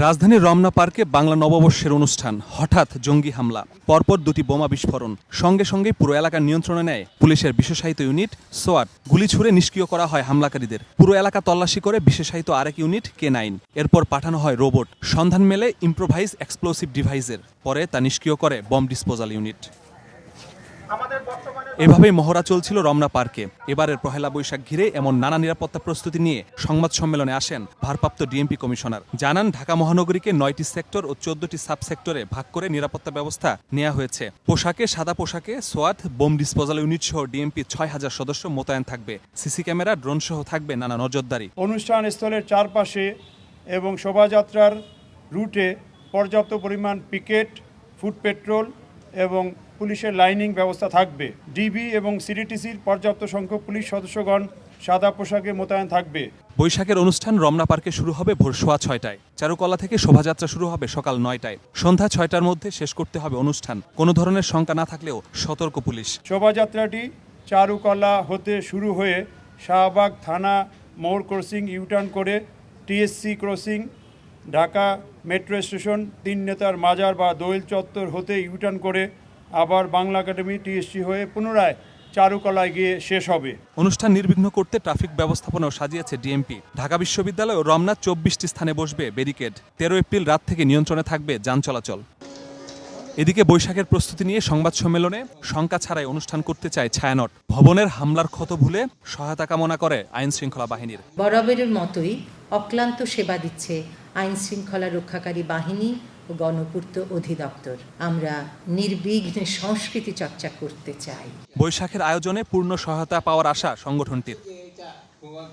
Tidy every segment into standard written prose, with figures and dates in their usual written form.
রাজধানীর রমনা পার্কে বাংলা নববর্ষের অনুষ্ঠান, হঠাৎ জঙ্গি হামলা, পরপর দুটি বোমা বিস্ফোরণ, সঙ্গে সঙ্গে পুরো এলাকার নিয়ন্ত্রণে নেয় পুলিশের বিশেষায়িত ইউনিট সোয়াট। গুলি ছুড়ে নিষ্ক্রিয় করা হয় হামলাকারীদের। পুরো এলাকা তল্লাশি করে বিশেষায়িত আরেক ইউনিট K9। এরপর পাঠানো হয় রোবট। সন্ধান মেলে ইম্প্রোভাইজ এক্সপ্লোসিভ ডিভাইসের। পরে তা নিষ্ক্রিয় করে বম ডিসপোজাল ইউনিট। এভাবেই মহড়া চলছিল রমনা পার্কে। এবারের পহেলা বৈশাখ ঘিরে এমন নানা নিরাপত্তা প্রস্তুতি নিয়ে সংবাদ সম্মেলনে আসেন ভারপ্রাপ্ত ডিএমপি কমিশনার। জানান, ঢাকা মহানগরীকে 9টি সেক্টর ও 14টি সাব সেক্টরে ভাগ করে নিরাপত্তা ব্যবস্থা নেওয়া হয়েছে। সাদা পোশাকে সোয়াট, বোম ডিসপোজাল ইউনিট সহ ডিএমপি 6000 সদস্য মোতায়েন থাকবে। সিসি ক্যামেরা, ড্রোন সহ থাকবে নানা নজরদারি। অনুষ্ঠান স্থলের চারপাশে এবং শোভাযাত্রার রুটে পর্যাপ্ত পরিমাণ পিকেট, ফুট পেট্রোল এবং পুলিশের লাইনিং ব্যবস্থা থাকবে। ডিবি এবং সিডিটিসির পর্যাপ্ত সংখ্যক পুলিশ সদস্যগণ সাদা পোশাকে মোতায়েন থাকবে। বৈশাখের অনুষ্ঠান রমনা পার্কে শুরু হবে ভোর 6:15টায়। চারুকলা থেকে শোভাযাত্রা শুরু হবে সকাল 9টায়। সন্ধ্যা 6টার মধ্যে শেষ করতে হবে অনুষ্ঠান। কোনো ধরনের শঙ্কা না থাকলেও সতর্ক পুলিশ। শোভাযাত্রাটি চারুকলা হতে শুরু হয়ে শাহবাগ থানা মোড় ক্রসিং ইউটার্ন করে TSC crossing, Dhaka metro station, তিন নেতার মাজার বা দোয়েল চত্বর হতে ইউটার্ন করে আবার বাংলা একাডেমি টিএসসি হয়ে পুনরায় চারুকলায় গিয়ে শেষ হবে। অনুষ্ঠান নির্বিঘ্ন করতে ট্রাফিক ব্যবস্থাপনাও সাজিয়েছে ডিএমপি। ঢাকা বিশ্ববিদ্যালয় ও রমনা 24টি স্থানে বসবে ব্যারিকেড। 13 এপ্রিল রাত থেকে নিয়ন্ত্রণে থাকবে যান চলাচল। এদিকে বৈশাখের প্রস্তুতি নিয়ে সংবাদ সম্মেলনে শঙ্কা ছাড়াই অনুষ্ঠান করতে চায় ছায়ানট। ভবনের হামলার ক্ষত ভুলে সহায়তা কামনা করে আইন শৃঙ্খলা বাহিনীর। বরাবরের মতোই অক্লান্ত সেবা দিচ্ছে আইন শৃঙ্খলা রক্ষাকারী বাহিনী ও গণপূর্ত অধিদপ্তর। আমরা নির্বিঘ্নে সংস্কৃতি চর্চা করতে চাই। বৈশাখের আয়োজনে পূর্ণ সহায়তা পাওয়ার আশা সংগঠনটির।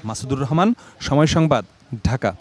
মাসুদুর রহমান, সময় সংবাদ, ঢাকা।